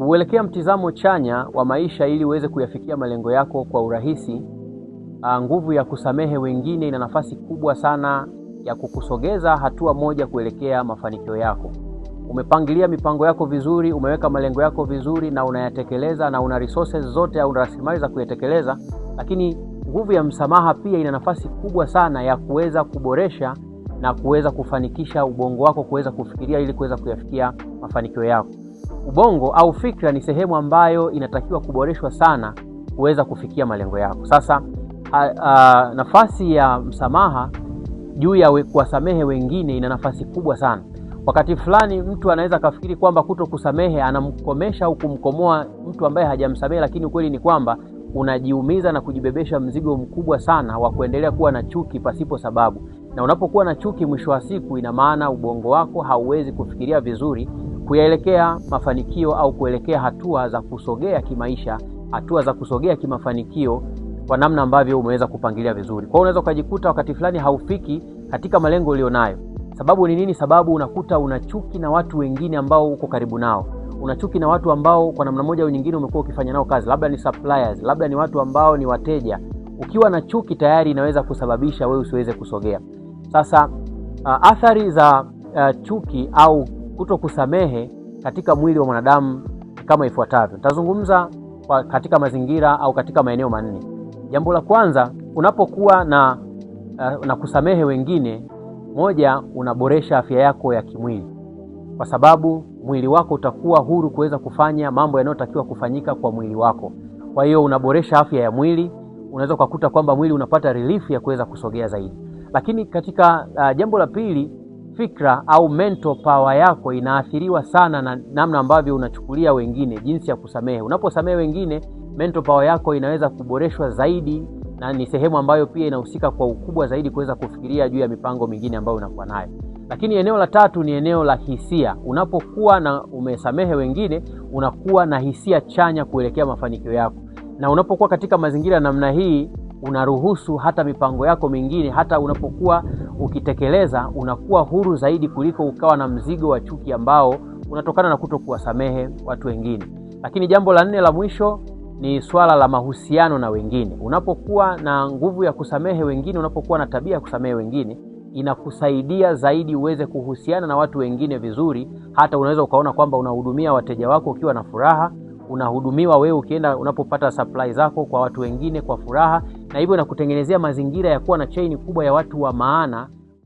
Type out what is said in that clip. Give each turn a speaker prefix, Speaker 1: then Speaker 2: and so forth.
Speaker 1: Kuelekea mtizamo chanya wa maisha ili uweze kuyafikia malengo yako kwa urahisi, nguvu ya kusamehe wengine ina nafasi kubwa sana ya kukusogeza hatua moja kuelekea mafanikio yako. Umepangilia mipango yako vizuri, umeweka malengo yako vizuri na unayatekeleza na una resources zote au rasilimali za kuyatekeleza, lakini nguvu ya msamaha pia ina nafasi kubwa sana ya kuweza kuboresha na kuweza kufanikisha ubongo wako kuweza kufikiria ili kuweza kuyafikia mafanikio yako. Ubongo au fikra ni sehemu ambayo inatakiwa kuboreshwa sana kuweza kufikia malengo yako. Sasa nafasi ya msamaha juu ya kuwasamehe wengine ina nafasi kubwa sana. Wakati fulani mtu anaweza kafikiri kwamba kutokusamehe anamkomesha au kumkomoa mtu ambaye hajamsamehe, lakini ukweli ni kwamba unajiumiza na kujibebesha mzigo mkubwa sana wa kuendelea kuwa na chuki pasipo sababu. Na unapokuwa na chuki, mwisho wa siku ina maana ubongo wako hauwezi kufikiria vizuri kuyaelekea mafanikio au kuelekea hatua za kusogea kimaisha, hatua za kusogea kimafanikio kwa namna ambavyo umeweza kupangilia vizuri. Kwa hiyo unaweza kujikuta wakati fulani haufiki katika malengo ulionayo. Sababu ni nini? Sababu unakuta unachuki na watu wengine ambao uko karibu nao. Unachuki na watu ambao kwa namna moja au nyingine umekuwa ukifanya nao kazi, labda ni suppliers, labda ni watu ambao ni wateja. Ukiwa na chuki tayari inaweza kusababisha wewe usiweze kusogea. Sasa athari za chuki au kutokusamehe katika mwili wa mwanadamu kama ifuatavyo. Tazungumza katika mazingira au katika maeneo manne. Jambo la kwanza, unapokuwa na kusamehe wengine, moja, unaboresha afya yako ya kimwili, kwa sababu mwili wako utakuwa huru kuweza kufanya mambo yanayotakiwa kufanyika kwa mwili wako. Kwa hiyo unaboresha afya ya mwili, unaweza kukuta kwamba mwili unapata relief ya kuweza kusogea zaidi. Lakini katika jambo la pili, fikra au mental power yako inaathiriwa sana na namna ambavyo unachukulia wengine, jinsi ya kusamehe. Unaposamehe wengine, mental power yako inaweza kuboreshwa zaidi, na ni sehemu ambayo pia inahusika kwa ukubwa zaidi kuweza kufikiria juu ya mipango mingine ambayo unakuwa nayo. Lakini eneo la tatu ni eneo la hisia. Unapokuwa na umesamehe wengine, unakuwa na hisia chanya kuelekea mafanikio yako. Na unapokuwa katika mazingira namna hii, unaruhusu hata mipango yako mingine, hata unapokuwa ukitekeleza, unakuwa huru zaidi kuliko ukawa na mzigo wa chuki ambao unatokana na kutokuwasamehe watu wengine. Lakini jambo la nne la mwisho ni swala la mahusiano na wengine. Unapokuwa na nguvu ya kusamehe wengine, unapokuwa na tabia ya kusamehe wengine, inakusaidia zaidi uweze kuhusiana na watu wengine vizuri. Hata unaweza ukaona kwamba unahudumia wateja wako ukiwa na furaha, unahudumiwa wewe ukienda unapopata supply zako kwa watu wengine kwa furaha, na hivyo inakutengenezea mazingira ya kuwa na chain kubwa ya watu wa maana